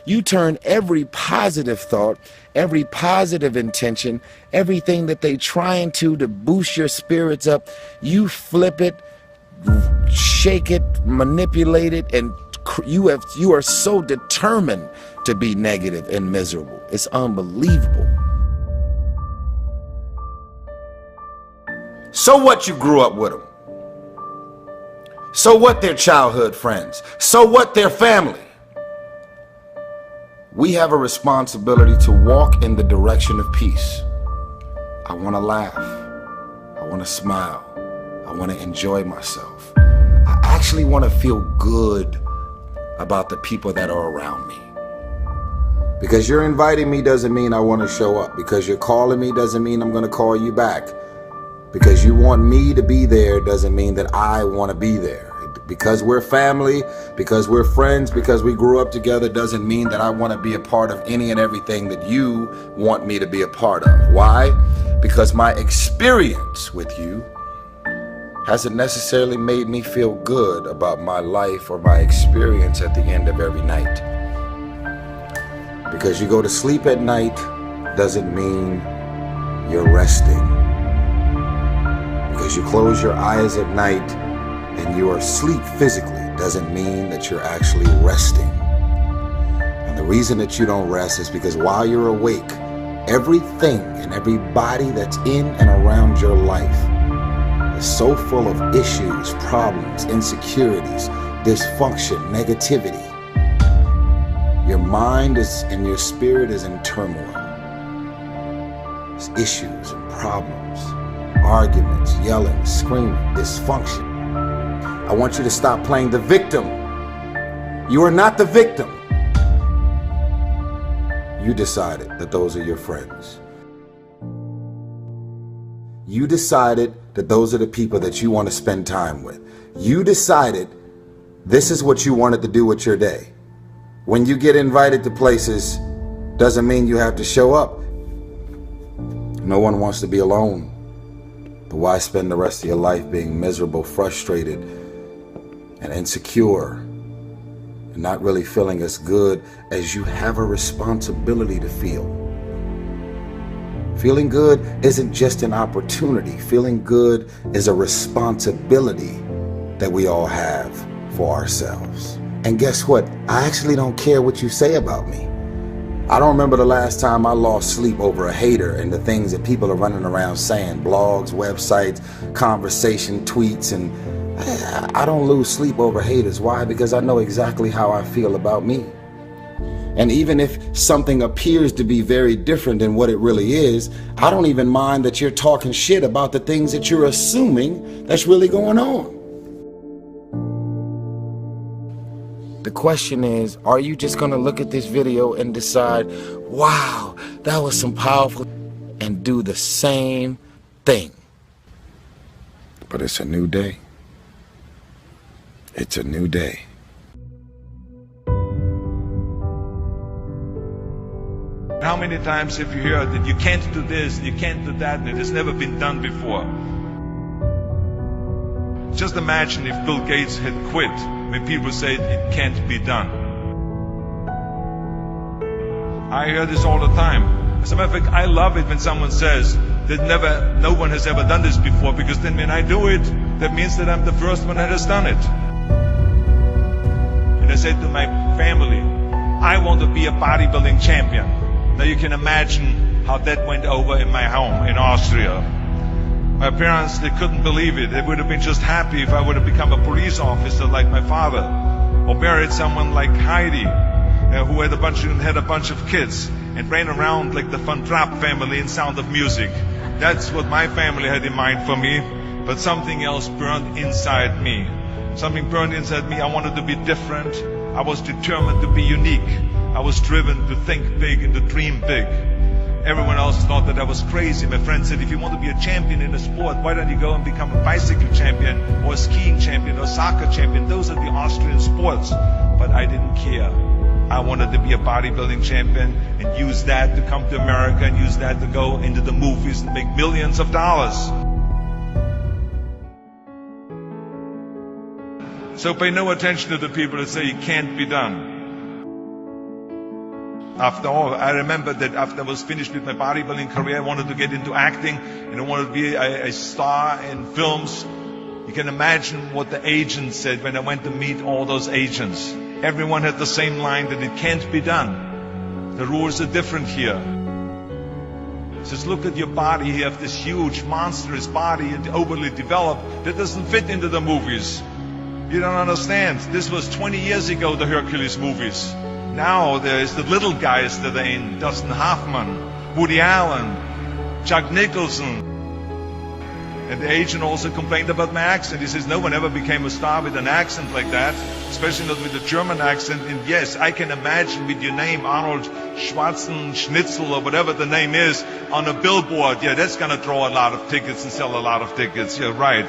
you turn every positive thought, every positive intention, everything that they trying to boost your spirits up, you flip it, shake it, manipulate it, and you are so determined to be negative and miserable. It's unbelievable. So what you grew up with them? So what their childhood friends? So what their family? We have a responsibility to walk in the direction of peace. I want to laugh. I want to smile. I want to enjoy myself. I actually want to feel good about the people that are around me. Because you're inviting me doesn't mean I want to show up. Because you're calling me doesn't mean I'm going to call you back. Because you want me to be there doesn't mean that I want to be there. Because we're family, because we're friends, because we grew up together doesn't mean that I want to be a part of any and everything that you want me to be a part of. Why? Because my experience with you hasn't necessarily made me feel good about my life or my experience at the end of every night. Because you go to sleep at night doesn't mean you're resting. Because you close your eyes at night and you are asleep physically doesn't mean that you're actually resting. And the reason that you don't rest is because while you're awake, everything and everybody that's in and around your life is so full of issues, problems, insecurities, dysfunction, negativity. Your mind and your spirit is in turmoil. There's issues and problems. Arguments, yelling, screaming, dysfunction. I want you to stop playing the victim. You are not the victim. You decided that those are your friends. You decided that those are the people that you want to spend time with. You decided this is what you wanted to do with your day. When you get invited to places, doesn't mean you have to show up. No one wants to be alone. But why spend the rest of your life being miserable, frustrated, and insecure, and not really feeling as good as you have a responsibility to feel? Feeling good isn't just an opportunity. Feeling good is a responsibility that we all have for ourselves. And guess what? I actually don't care what you say about me. I don't remember the last time I lost sleep over a hater and the things that people are running around saying, blogs, websites, conversation, tweets, and I don't lose sleep over haters. Why? Because I know exactly how I feel about me. And even if something appears to be very different than what it really is, I don't even mind that you're talking shit about the things that you're assuming that's really going on. The question is, are you just gonna look at this video and decide, wow, that was some powerful, and do the same thing? But it's a new day. It's a new day. How many times have you heard that you can't do this, you can't do that, and it has never been done before? Just imagine if Bill Gates had quit when people said it can't be done. I hear this all the time. As a matter of fact, I love it when someone says that no one has ever done this before, because then when I do it, that means that I'm the first one that has done it. And I said to my family, I want to be a bodybuilding champion. Now you can imagine how that went over in my home in Austria. My parents, they couldn't believe it. They would have been just happy if I would have become a police officer like my father, or married someone like Heidi, who had a bunch of kids and ran around like the Van Trapp family in Sound of Music. That's what my family had in mind for me, but something else burned inside me. Something burned inside me. I wanted to be different. I was determined to be unique. I was driven to think big and to dream big. Everyone else thought that I was crazy. My friend said, if you want to be a champion in a sport, why don't you go and become a bicycle champion or a skiing champion or a soccer champion? Those are the Austrian sports. But I didn't care. I wanted to be a bodybuilding champion and use that to come to America and use that to go into the movies and make millions of dollars. So pay no attention to the people that say it can't be done. After all, I remember that after I was finished with my bodybuilding career, I wanted to get into acting and I wanted to be a star in films. You can imagine what the agents said when I went to meet all those agents. Everyone had the same line that it can't be done. The rules are different here. It says, look at your body. You have this huge, monstrous body and overly developed that doesn't fit into the movies. You don't understand. This was 20 years ago, the Hercules movies. Now there's the little guys that are in, Dustin Hoffman, Woody Allen, Jack Nicholson. And the agent also complained about my accent. He says, no one ever became a star with an accent like that, especially not with a German accent. And yes, I can imagine with your name, Arnold Schwarzenegger or whatever the name is, on a billboard. Yeah, that's going to draw a lot of tickets and sell a lot of tickets. You're right.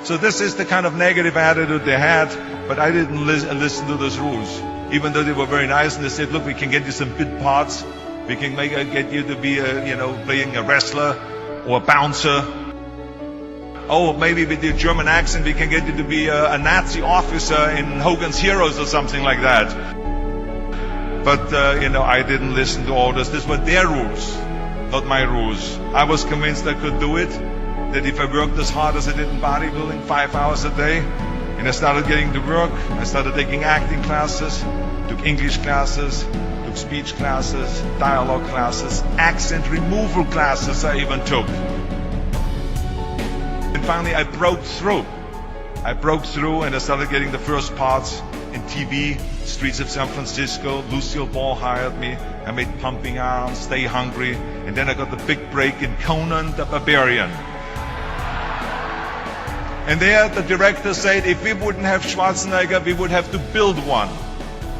So this is the kind of negative attitude they had, but I didn't listen to those rules. Even though they were very nice and they said, look, we can get you some bit parts. We can get you to be, playing a wrestler or a bouncer. Oh, maybe with your German accent, we can get you to be a Nazi officer in Hogan's Heroes or something like that. But, I didn't listen to all this. These were their rules, not my rules. I was convinced I could do it, that if I worked as hard as I did in bodybuilding, 5 hours a day, and I started getting to work, I started taking acting classes, took English classes, took speech classes, dialogue classes, accent removal classes I even took. And finally I broke through. I broke through and I started getting the first parts in TV, Streets of San Francisco. Lucille Ball hired me. I made Pumping Iron, Stay Hungry, and then I got the big break in Conan the Barbarian. And there the director said, if we wouldn't have Schwarzenegger, we would have to build one.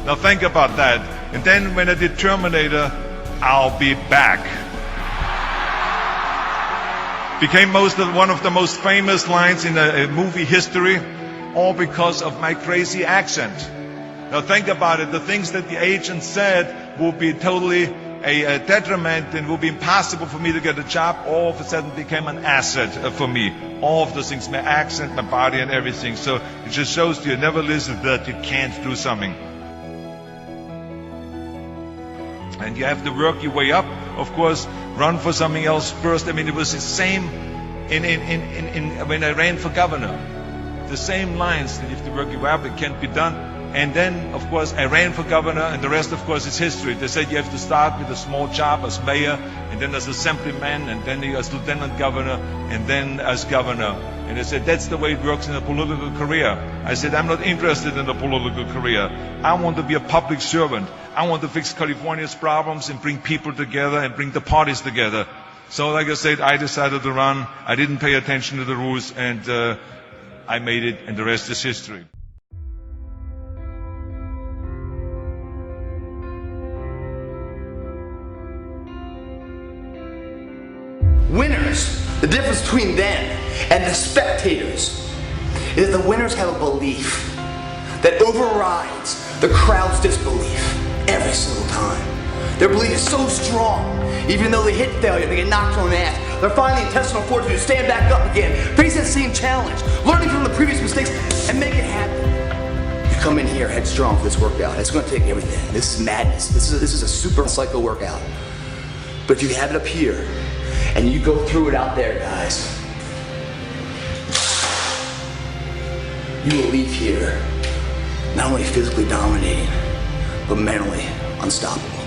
Now think about that. And then when I did Terminator, I'll be back. Became one of the most famous lines in movie history, all because of my crazy accent. Now think about it, the things that the agent said will be totally a detriment and will be impossible for me to get a job, all of a sudden became an asset for me. All of those things, my accent, my body and everything. So it just shows you never listen that you can't do something. And you have to work your way up, of course, run for something else first. I mean, it was the same when I ran for governor. The same lines that you have to work your way up, it can't be done. And then, of course, I ran for governor, and the rest, of course, is history. They said you have to start with a small job as mayor, and then as assemblyman, and then as lieutenant governor, and then as governor. And they said, that's the way it works in a political career. I said, I'm not interested in a political career. I want to be a public servant. I want to fix California's problems and bring people together and bring the parties together. So, like I said, I decided to run. I didn't pay attention to the rules, and I made it, and the rest is history. Winners, the difference between them and the spectators is the winners have a belief that overrides the crowd's disbelief every single time. Their belief is so strong, even though they hit failure, they get knocked on the ass, they're finding the intestinal fortitude to stand back up again, face that same challenge, learning from the previous mistakes, and make it happen. You come in here headstrong for this workout. It's going to take everything. This is madness. This is a super psycho workout. But if you have it up here, and you go through it out there, guys, you will leave here not only physically dominating, but mentally unstoppable.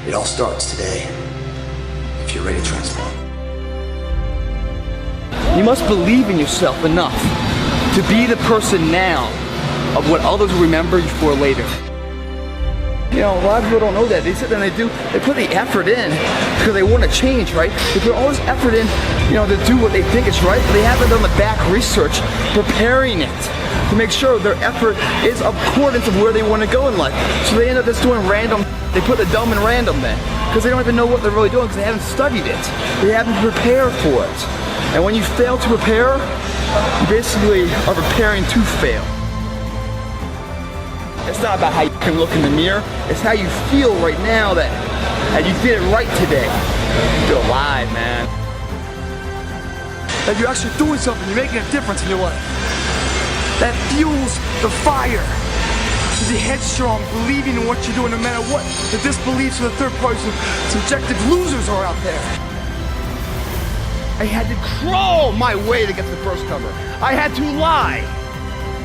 It all starts today, if you're ready to transform. You must believe in yourself enough to be the person now of what others will remember you for later. You know, a lot of people don't know that. They sit there and they put the effort in because they want to change, right? They put all this effort in, you know, to do what they think is right, but they haven't done the back research preparing it to make sure their effort is accordance of where they want to go in life. So they end up just doing random, they put the dumb in random then because they don't even know what they're really doing because they haven't studied it. They haven't prepared for it. And when you fail to prepare, you basically are preparing to fail. It's not about how you can look in the mirror, it's how you feel right now that you did it right today. You're alive, man. That you're actually doing something, you're making a difference in your life. That fuels the fire. To be headstrong, believing in what you're doing no matter what the disbeliefs of the third party subjective losers are out there. I had to crawl my way to get to the first cover. I had to lie.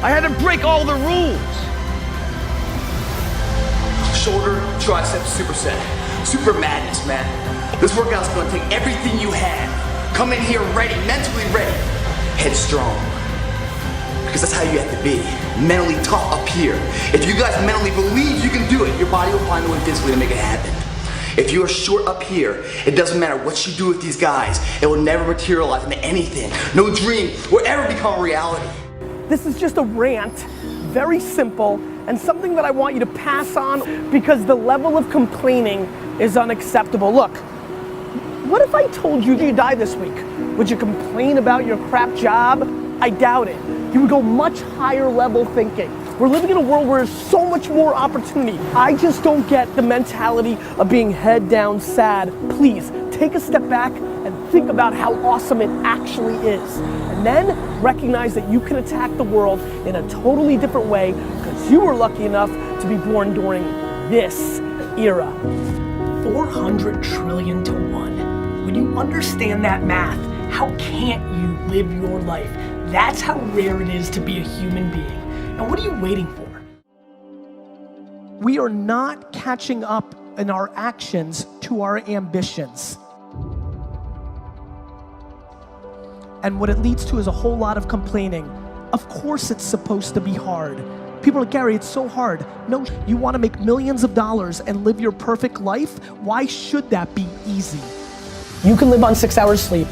I had to break all the rules. Shoulder, tricep, superset. Super madness, man. This workout's gonna take everything you have. Come in here ready, mentally ready. Headstrong. Because that's how you have to be. Mentally tough up here. If you guys mentally believe you can do it, your body will find a way physically to make it happen. If you are short up here, it doesn't matter what you do with these guys, it will never materialize into anything. No dream will ever become a reality. This is just a rant, very simple, and something that I want you to pass on because the level of complaining is unacceptable. Look, what if I told you die this week? Would you complain about your crap job? I doubt it. You would go much higher level thinking. We're living in a world where there's so much more opportunity. I just don't get the mentality of being head down sad. Please, take a step back and think about how awesome it actually is. And then recognize that you can attack the world in a totally different way because you were lucky enough to be born during this era. 400 trillion to 1. When you understand that math, how can't you live your life? That's how rare it is to be a human being. And what are you waiting for? We are not catching up in our actions to our ambitions. And what it leads to is a whole lot of complaining. Of course it's supposed to be hard. People are like, Gary, it's so hard. No, you want to make millions of dollars and live your perfect life? Why should that be easy? You can live on 6 hours sleep.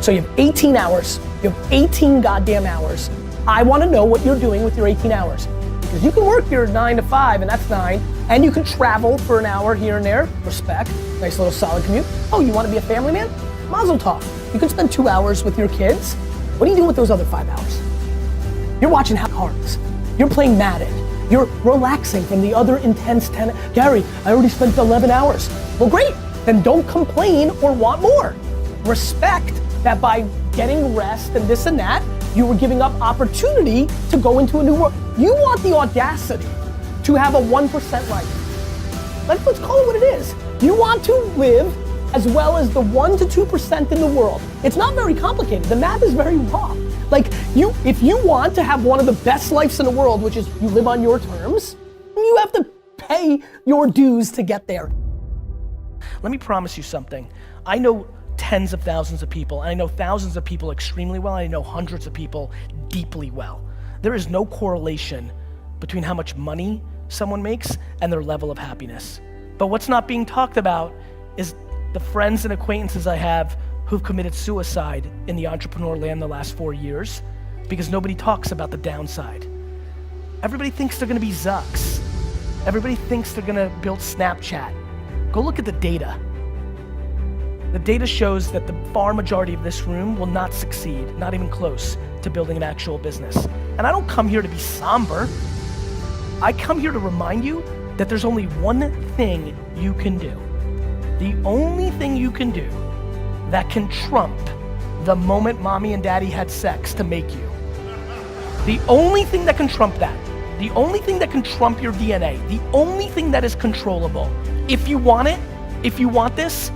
So you have 18 hours. You have 18 goddamn hours. I want to know what you're doing with your 18 hours. Because you can work your 9 to 5 and that's 9, And you can travel for an hour here and there, respect, nice little solid commute. Oh, you want to be a family man? Mazel tov. You can spend 2 hours with your kids. What are you doing with those other 5 hours? You're watching House of Cards. You're playing Madden. You're relaxing from the other intense 10. Gary, I already spent 11 hours. Well, great. Then don't complain or want more. Respect that by getting rest and this and that, you were giving up opportunity to go into a new world. You want the audacity to have a 1% life. Let's call it what it is. You want to live as well as the 1 to 2% in the world. It's not very complicated. The math is very raw. Like, if you want to have one of the best lives in the world, which is you live on your terms, you have to pay your dues to get there. Let me promise you something. I know tens of thousands of people, and I know thousands of people extremely well, and I know hundreds of people deeply well. There is no correlation between how much money someone makes and their level of happiness. But what's not being talked about is the friends and acquaintances I have who've committed suicide in the entrepreneur land the last 4 years because nobody talks about the downside. Everybody thinks they're gonna be Zucks. Everybody thinks they're gonna build Snapchat. Go look at the data. The data shows that the far majority of this room will not succeed, not even close to building an actual business. And I don't come here to be somber. I come here to remind you that there's only one thing you can do. The only thing you can do that can trump the moment mommy and daddy had sex to make you. The only thing that can trump that, the only thing that can trump your DNA, the only thing that is controllable, if you want it, if you want this,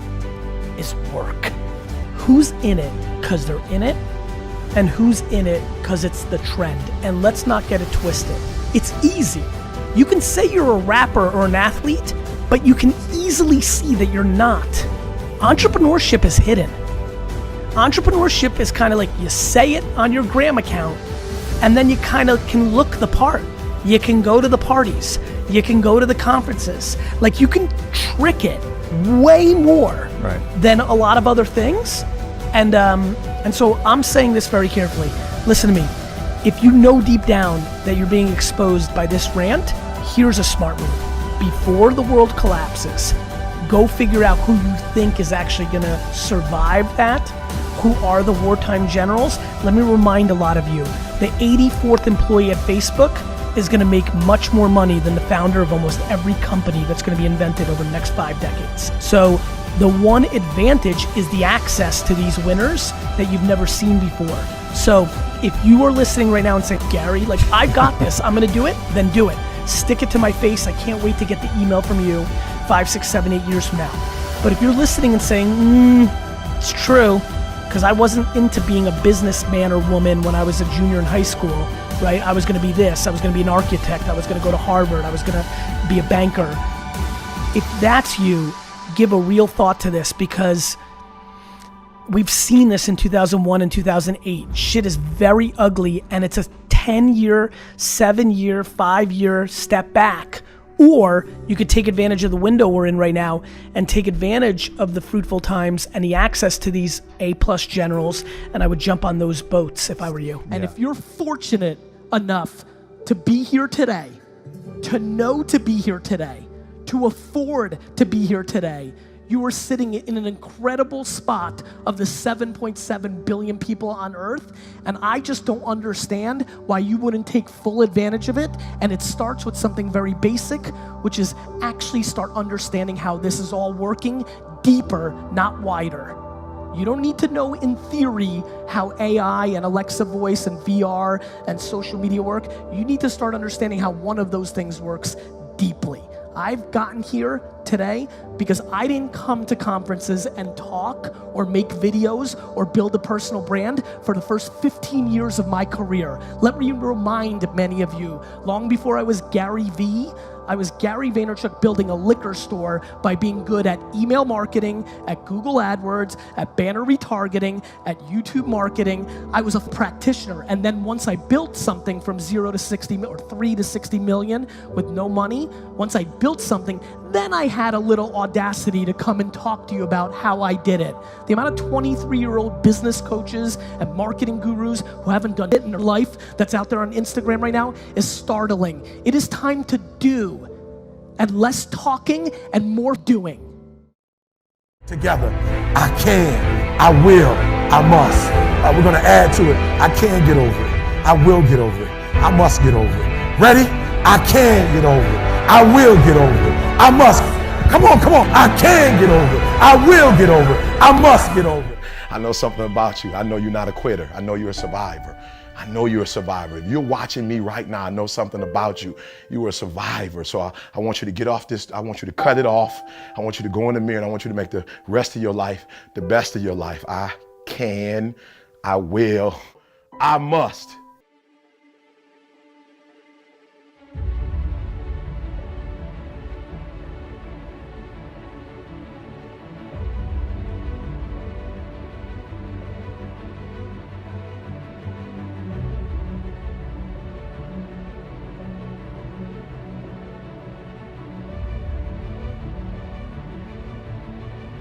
is work. Who's in it because they're in it, and who's in it because it's the trend? And let's not get it twisted. It's easy. You can say you're a rapper or an athlete, but you can easily see that you're not. Entrepreneurship is hidden. Entrepreneurship is kind of like you say it on your gram account, and then you kind of can look the part. You can go to the parties. You can go to the conferences. Like, you can trick it way more than a lot of other things. And so I'm saying this very carefully. Listen to me. If you know deep down that you're being exposed by this rant, here's a smart move. Before the world collapses, go figure out who you think is actually gonna survive that. Who are the wartime generals? Let me remind a lot of you, the 84th employee at Facebook is gonna make much more money than the founder of almost every company that's gonna be invented over the next 5 decades. So the one advantage is the access to these winners that you've never seen before. So if you are listening right now and saying, Gary, like, I've got this, I'm gonna do it, then do it. Stick it to my face. I can't wait to get the email from you 5, 6, 7, 8 years from now. But if you're listening and saying, it's true, because I wasn't into being a businessman or woman when I was a junior in high school, right? I was gonna be this, I was gonna be an architect, I was gonna go to Harvard, I was gonna be a banker. If that's you, give a real thought to this, because we've seen this in 2001 and 2008. Shit is very ugly, and it's a 10-year, 7-year, 5-year step back. Or you could take advantage of the window we're in right now and take advantage of the fruitful times and the access to these A+ generals, and I would jump on those boats if I were you. And if you're fortunate enough to be here today, to know to be here today, to afford to be here today, you are sitting in an incredible spot of the 7.7 billion people on Earth, and I just don't understand why you wouldn't take full advantage of it. And it starts with something very basic, which is actually start understanding how this is all working deeper, not wider. You don't need to know in theory how AI and Alexa voice and VR and social media work. You need to start understanding how one of those things works deeply. I've gotten here today because I didn't come to conferences and talk or make videos or build a personal brand for the first 15 years of my career. Let me remind many of you, long before I was Gary V, I was Gary Vaynerchuk building a liquor store by being good at email marketing, at Google AdWords, at banner retargeting, at YouTube marketing. I was a practitioner. And then once I built something from 0 to 60 or 3 to 60 million with no money, once I built something, then I had a little audacity to come and talk to you about how I did it. The amount of 23-year-old business coaches and marketing gurus who haven't done it in their life that's out there on Instagram right now is startling. It is time to do. and less talking and more doing. Together, I can, I will, I must. We're gonna add to it. I can get over it. I will get over it. I must get over it. Ready? I can get over it. I will get over it. I must. Come on, come on. I can get over it. I will get over it. I must get over it. I know something about you. I know you're not a quitter. I know you're a survivor. I know you're a survivor. If you're watching me right now, I know something about you. You are a survivor. So I want you to get off this. I want you to cut it off. I want you to go in the mirror and I want you to make the rest of your life the best of your life. I can, I will, I must.